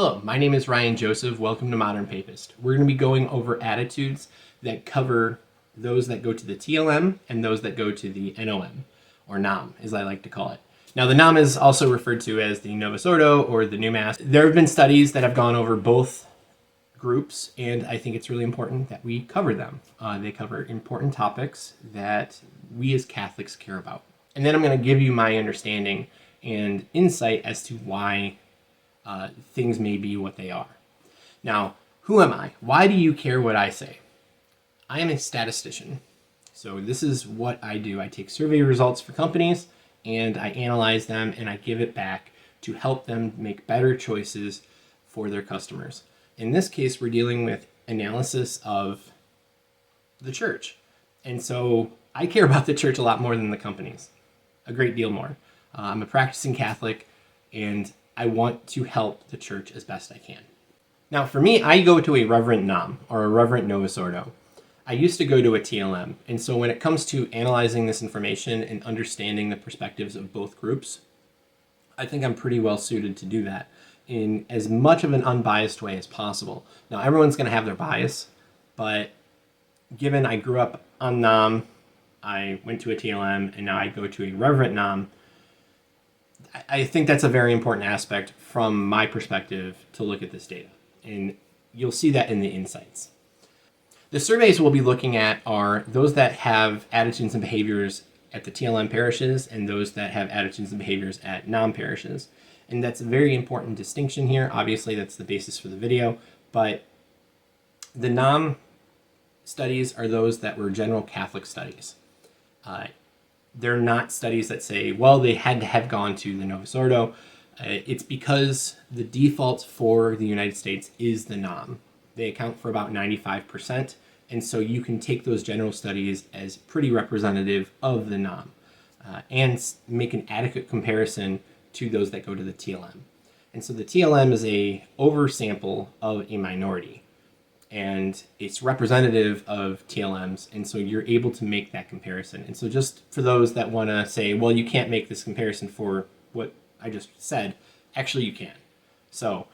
Hello, my name is Ryan Joseph. Welcome to Modern Papist. We're going to be going over attitudes that cover those that go to the TLM and those that go to the NOM, or NOM, as I like to call it. Now, the NOM is also referred to as the Novus Ordo or the New Mass. There have been studies that have gone over both groups, and I think it's really important that we cover them. They cover important topics that we as Catholics care about. And then I'm going to give you my understanding and insight as to why things may be what they are. Now, who am I? Why do you care what I say? I am a statistician. So this is what I do. I take survey results for companies and I analyze them and I give it back to help them make better choices for their customers. In this case, we're dealing with analysis of the church. And so I care about the church a lot more than the companies, a great deal more. I'm a practicing Catholic and I want to help the church as best I can. Now, for me, I go to a reverent NOM, or a reverent Novus Ordo. I used to go to a TLM, and so when it comes to analyzing this information and understanding the perspectives of both groups, I think I'm pretty well suited to do that in as much of an unbiased way as possible. Now, everyone's going to have their bias, but given I grew up on NOM, I went to a TLM, and now I go to a reverent NOM, I think that's a very important aspect from my perspective to look at this data. And you'll see that in the insights. The surveys we'll be looking at are those that have attitudes and behaviors at the TLM parishes and those that have attitudes and behaviors at NOM parishes. And that's a very important distinction here. Obviously, that's the basis for the video. But the NOM studies are those that were general Catholic studies. They're not studies that say, well, they had to have gone to the Novus Ordo. It's because the default for the United States is the NOM. They account for about 95%, and so you can take those general studies as pretty representative of the NOM and make an adequate comparison to those that go to the TLM. And so the TLM is a oversample of a minority, and it's representative of TLMs, and so you're able to make that comparison. And so just for those that want to say, well, you can't make this comparison for what I just said, actually you can. So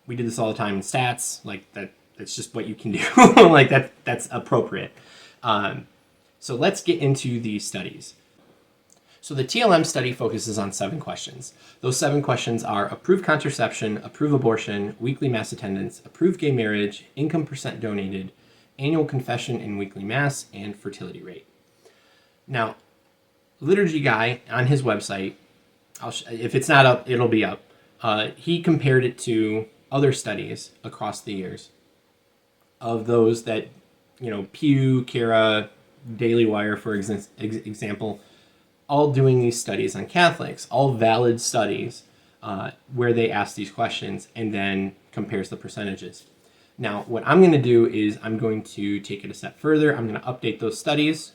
we did this all the time in stats, like that's just what you can do. Like that's appropriate. So let's get into these studies. So the TLM study focuses on 7 questions. Those 7 questions are approve contraception, approve abortion, weekly mass attendance, approve gay marriage, income percent donated, annual confession and weekly mass, and fertility rate. Now, Liturgy Guy on his website, if it's not up, it'll be up. He compared it to other studies across the years of those that, Pew, CARA, Daily Wire, for example, all doing these studies on Catholics, all valid studies where they ask these questions and then compares the percentages. Now, what I'm going to do is I'm going to take it a step further. I'm going to update those studies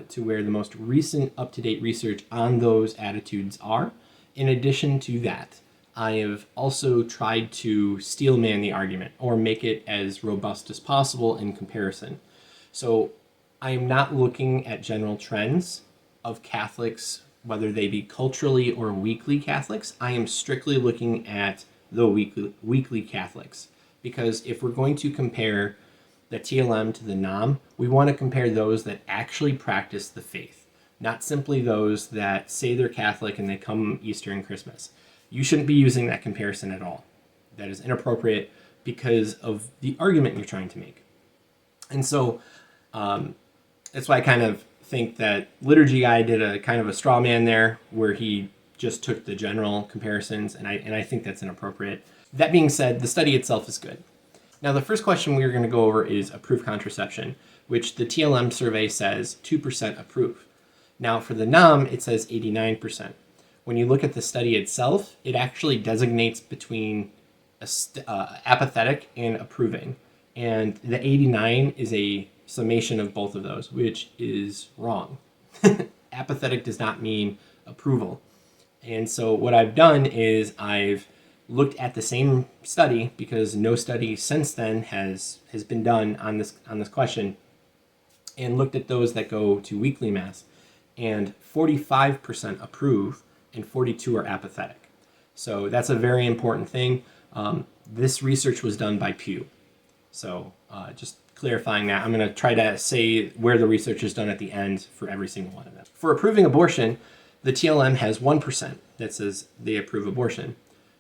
to where the most recent up-to-date research on those attitudes are. In addition to that, I have also tried to steelman the argument or make it as robust as possible in comparison. So I am not looking at general trends of Catholics, whether they be culturally or weekly Catholics. I am strictly looking at the weekly Catholics, because if we're going to compare the TLM to the NOM, we want to compare those that actually practice the faith, not simply those that say they're Catholic and they come Easter and Christmas. You shouldn't be using that comparison at all. That is inappropriate because of the argument you're trying to make. And so that's why I kind of think that Liturgy Guy did a kind of a straw man there where he just took the general comparisons, and I think that's inappropriate. That being said, the study itself is good. Now, the first question we're going to go over is approve contraception, which the TLM survey says 2% approve. Now, for the NOM, it says 89%. When you look at the study itself, it actually designates between apathetic and approving, and the 89 is a summation of both of those, which is wrong. Apathetic does not mean approval. And so what I've done is I've looked at the same study, because no study since then has been done on this question, and looked at those that go to weekly mass, and 45% approve and 42 are apathetic. So that's a very important thing. This research was done by Pew. So just clarifying that. I'm going to try to say where the research is done at the end for every single one of them. For approving abortion, the TLM has 1% that says they approve abortion.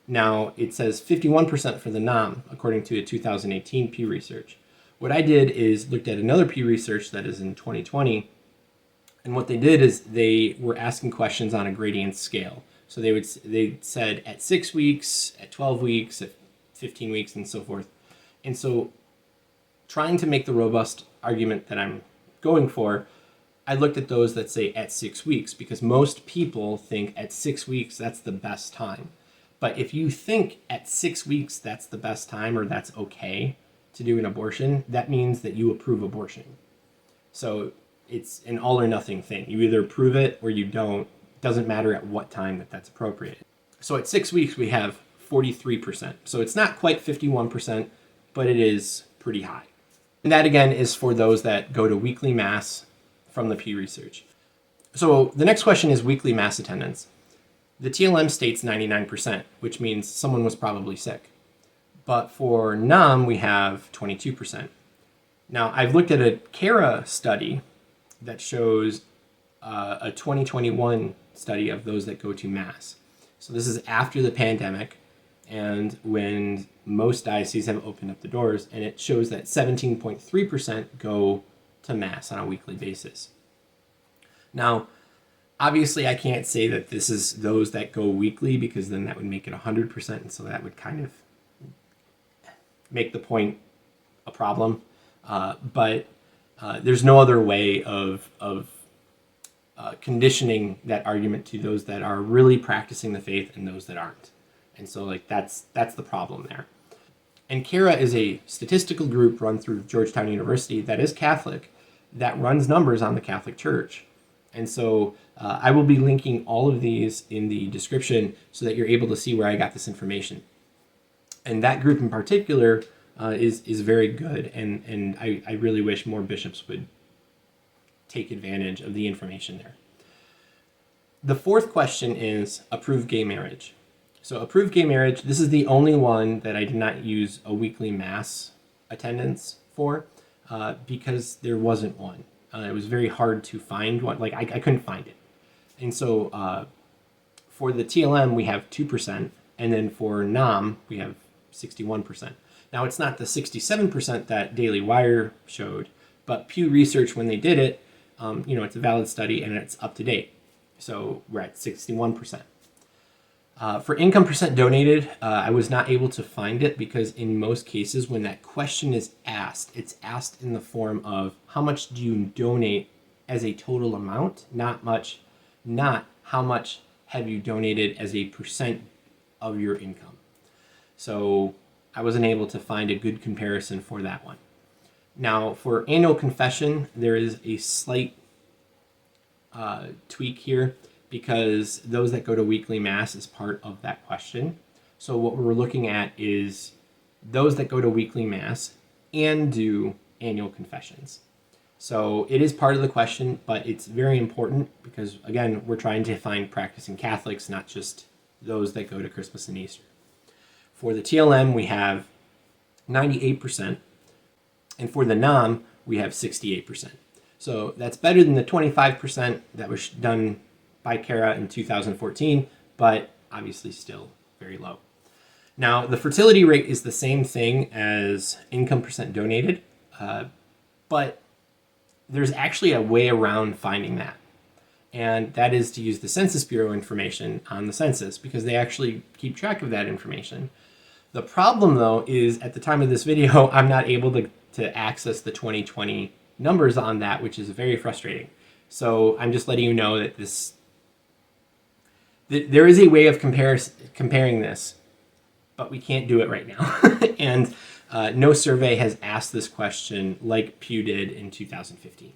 Now, it says 51% for the NOM, according to a 2018 Pew research. What I did is looked at another Pew research that is in 2020, and what they did is they were asking questions on a gradient scale. So they said at 6 weeks, at 12 weeks, at 15 weeks, and so forth. And so trying to make the robust argument that I'm going for, I looked at those that say at 6 weeks, because most people think at 6 weeks that's the best time. But if you think at 6 weeks that's the best time or that's okay to do an abortion, that means that you approve abortion. So it's an all or nothing thing. You either approve it or you don't. Doesn't matter at what time that's appropriate. So at 6 weeks we have 43%. So it's not quite 51%, but it is pretty high. And that again is for those that go to weekly mass from the Pew research. So the next question is weekly mass attendance. The TLM states 99%, which means someone was probably sick. But for NOM, we have 22%. Now, I've looked at a CARA study that shows a 2021 study of those that go to mass. So this is after the pandemic and when most dioceses have opened up the doors, and it shows that 17.3% go to mass on a weekly basis. Now, obviously, I can't say that this is those that go weekly, because then that would make it 100%, and so that would kind of make the point a problem. But there's no other way of conditioning that argument to those that are really practicing the faith and those that aren't. And so, like, that's the problem there. And CARA is a statistical group run through Georgetown University that is Catholic, that runs numbers on the Catholic Church. And so I will be linking all of these in the description so that you're able to see where I got this information. And that group in particular is very good, and I really wish more bishops would take advantage of the information there. The fourth question is approved gay marriage. So approved gay marriage, this is the only one that I did not use a weekly mass attendance for because there wasn't one. It was very hard to find one. Like, I couldn't find it. And so for the TLM, we have 2%, and then for NOM, we have 61%. Now, it's not the 67% that Daily Wire showed, but Pew Research, when they did it, it's a valid study and it's up to date. So we're at 61%. For income percent donated, I was not able to find it because in most cases when that question is asked, it's asked in the form of how much do you donate as a total amount, not how much have you donated as a percent of your income. So I wasn't able to find a good comparison for that one. Now, for annual confession, there is a slight tweak here, because those that go to weekly mass is part of that question. So what we're looking at is those that go to weekly mass and do annual confessions. So it is part of the question, but it's very important because, again, we're trying to find practicing Catholics, not just those that go to Christmas and Easter. For the TLM, we have 98%, and for the NOM, we have 68%. So that's better than the 25% that was done by CARA in 2014, but obviously still very low. Now, the fertility rate is the same thing as income percent donated, but there's actually a way around finding that. And that is to use the Census Bureau information on the census, because they actually keep track of that information. The problem, though, is at the time of this video, I'm not able to access the 2020 numbers on that, which is very frustrating. So I'm just letting you know that there is a way of comparing this, but we can't do it right now. And no survey has asked this question like Pew did in 2015.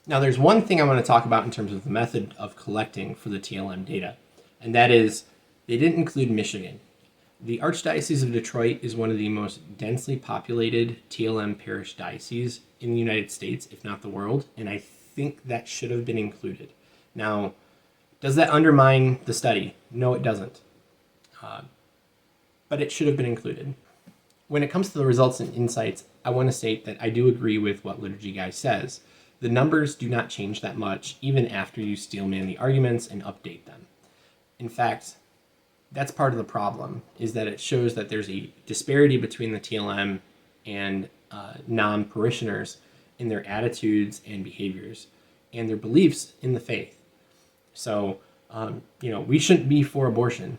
Now, there's one thing I want to talk about in terms of the method of collecting for the TLM data, and that is they didn't include Michigan. The Archdiocese of Detroit is one of the most densely populated TLM parish dioceses in the United States, if not the world, and I think that should have been included. Now, does that undermine the study? No, it doesn't. but it should have been included. When it comes to the results and insights, I want to state that I do agree with what Liturgy Guy says. The numbers do not change that much even after you steelman the arguments and update them. In fact, that's part of the problem, is that it shows that there's a disparity between the TLM and NOM parishioners in their attitudes and behaviors and their beliefs in the faith. So, we shouldn't be for abortion.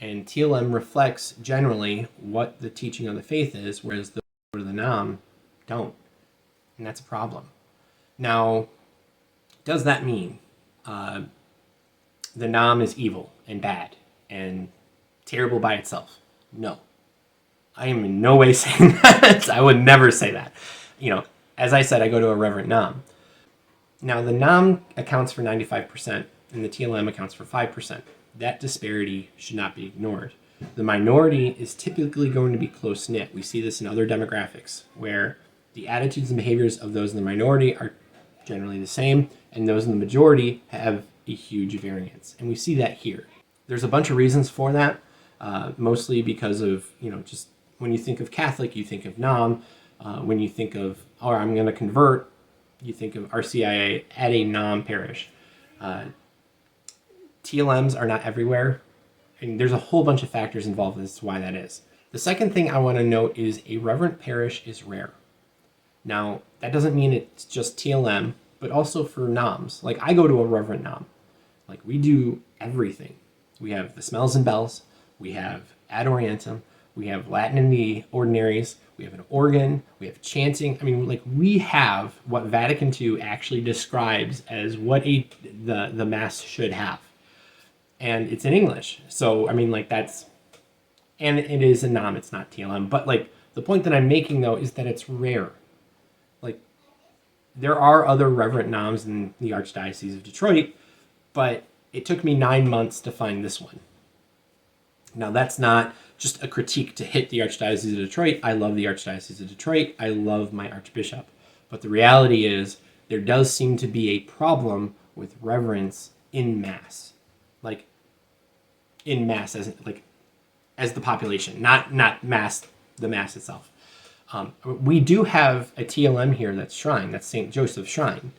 And TLM reflects generally what the teaching of the faith is, whereas the NOM don't. And that's a problem. Now, does that mean the NOM is evil and bad and terrible by itself? No. I am in no way saying that. I would never say that. As I said, I go to a Reverend NOM. Now, the NOM accounts for 95% and the TLM accounts for 5%. That disparity should not be ignored. The minority is typically going to be close-knit. We see this in other demographics, where the attitudes and behaviors of those in the minority are generally the same, and those in the majority have a huge variance. And we see that here. There's a bunch of reasons for that, mostly because of, just when you think of Catholic, you think of NOM. When you think of, I'm going to convert, you think of RCIA at a NOM parish. TLMs are not everywhere, and there's a whole bunch of factors involved as to why that is. The second thing I want to note is a reverend parish is rare. Now, that doesn't mean it's just TLM, but also for NOMs. Like, I go to a reverend NOM. Like, we do everything. We have the smells and bells, we have ad orientem, we have Latin in the ordinaries, we have an organ, we have chanting. I mean, we have what Vatican II actually describes as what the Mass should have. And it's in English. So, that's, and it is a NOM, it's not TLM. But, the point that I'm making, though, is that it's rare. There are other Reverend NOMs in the Archdiocese of Detroit, but it took me 9 months to find this one. Now, that's not just a critique to hit the Archdiocese of Detroit. I love the Archdiocese of Detroit. I love my Archbishop. But the reality is, there does seem to be a problem with reverence in Mass. In Mass as the population, not Mass, the Mass itself. We do have a TLM here that's Shrine. That's St. Joseph's Shrine.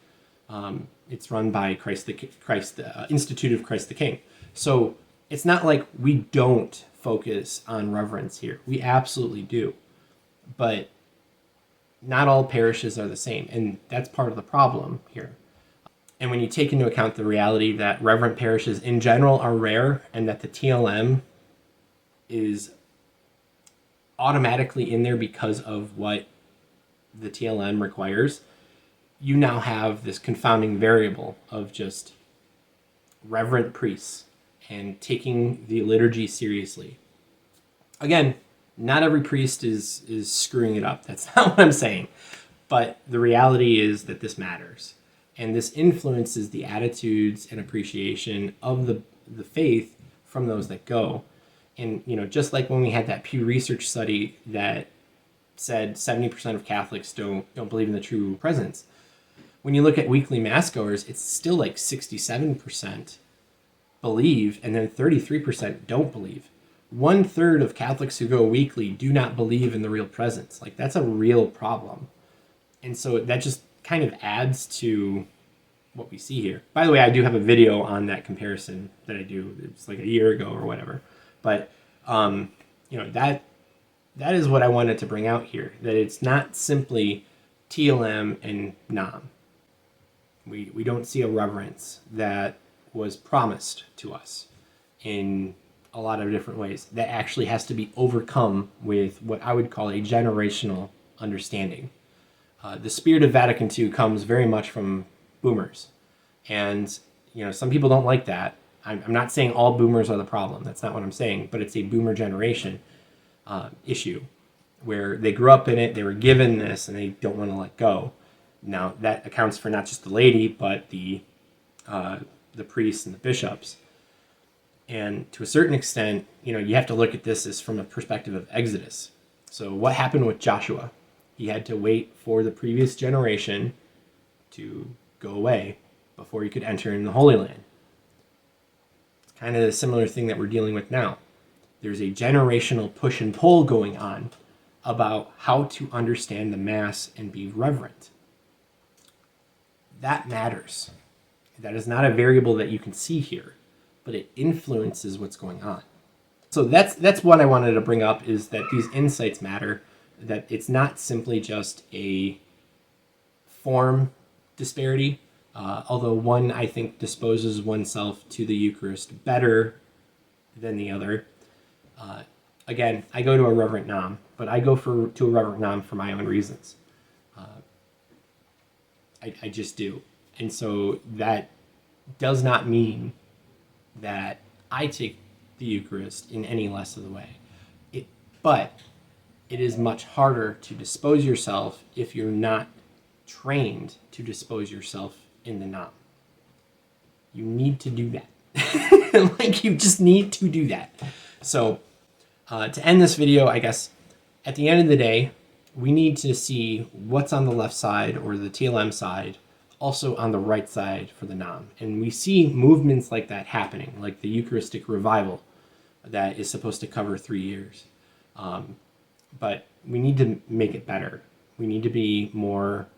It's run by Institute of Christ the King. So it's not like we don't focus on reverence here. We absolutely do. But not all parishes are the same, and that's part of the problem here. And when you take into account the reality that reverend parishes in general are rare, and that the TLM is automatically in there because of what the TLM requires, you now have this confounding variable of just reverend priests and taking the liturgy seriously. Again, not every priest is screwing it up. That's not what I'm saying. But the reality is that this matters. And this influences the attitudes and appreciation of the faith from those that go. And, just like when we had that Pew Research study that said 70% of Catholics don't believe in the true presence. When you look at weekly Mass goers, it's still 67% believe, and then 33% don't believe. 1/3 of Catholics who go weekly do not believe in the real presence. That's a real problem. And so that just kind of adds to what we see here. By the way, I do have a video on that comparison that I do. It's a year ago or whatever. But, that is what I wanted to bring out here, that it's not simply TLM and NOM. We don't see a reverence that was promised to us in a lot of different ways that actually has to be overcome with what I would call a generational understanding. The spirit of Vatican II comes very much from boomers. And, some people don't like that. I'm not saying all boomers are the problem. That's not what I'm saying. But it's a boomer generation issue where they grew up in it, they were given this, and they don't want to let go. Now, that accounts for not just the laity, but the priests and the bishops. And to a certain extent, you have to look at this as from a perspective of Exodus. So what happened with Joshua? He had to wait for the previous generation to go away before he could enter in the Holy Land. It's kind of a similar thing that we're dealing with now. There's a generational push and pull going on about how to understand the Mass and be reverent. That matters. That is not a variable that you can see here, but it influences what's going on. So that's what I wanted to bring up, is that these insights matter, that it's not simply just a form disparity, although one, I think, disposes oneself to the Eucharist better than the other. Again, I go to a reverent NOM, but I go to a reverent NOM for my own reasons. I just do. And so that does not mean that I take the Eucharist in any less of the way. But it is much harder to dispose yourself if you're not trained to dispose yourself in the NOM. You need to do that. Like, you just need to do that. So to end this video, I guess, at the end of the day, we need to see what's on the left side, or the TLM side, also on the right side for the NOM. And we see movements like that happening, like the Eucharistic revival that is supposed to cover 3 years. But we need to make it better. We need to be more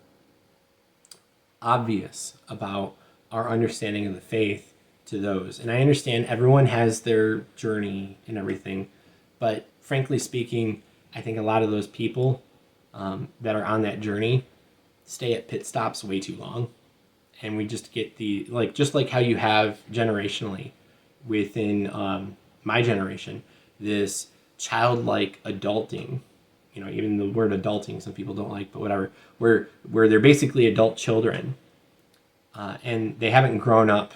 obvious about our understanding of the faith to those. And I understand everyone has their journey and everything, but frankly speaking, I think a lot of those people that are on that journey stay at pit stops way too long. And we just get just like how you have generationally within my generation, this childlike adulting, even the word adulting some people don't like, but whatever, where they're basically adult children, and they haven't grown up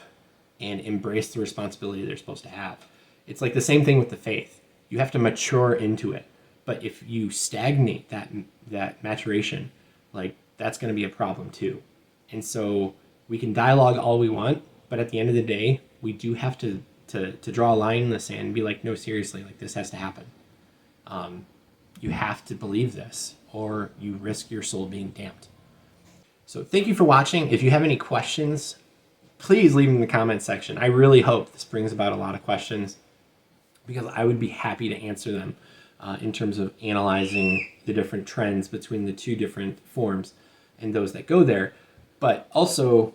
and embraced the responsibility they're supposed to have. It's like the same thing with the faith. You have to mature into it. But if you stagnate that maturation, that's going to be a problem too. And so we can dialogue all we want, but at the end of the day, we do have to draw a line in the sand and be like, no, seriously, this has to happen. You have to believe this, or you risk your soul being damned. So thank you for watching. If you have any questions, please leave them in the comment section. I really hope this brings about a lot of questions, because I would be happy to answer them in terms of analyzing the different trends between the two different forms and those that go there. But also,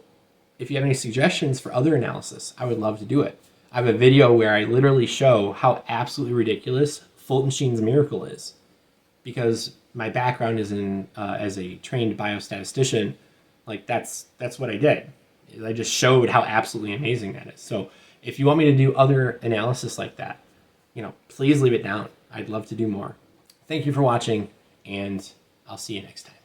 if you have any suggestions for other analysis, I would love to do it. I have a video where I literally show how absolutely ridiculous Fulton Sheen's miracle is, because my background is in as a trained biostatistician. That's what I did. I just showed how absolutely amazing that is. So if you want me to do other analysis like that, please leave it down. I'd love to do more. Thank you for watching, and I'll see you next time.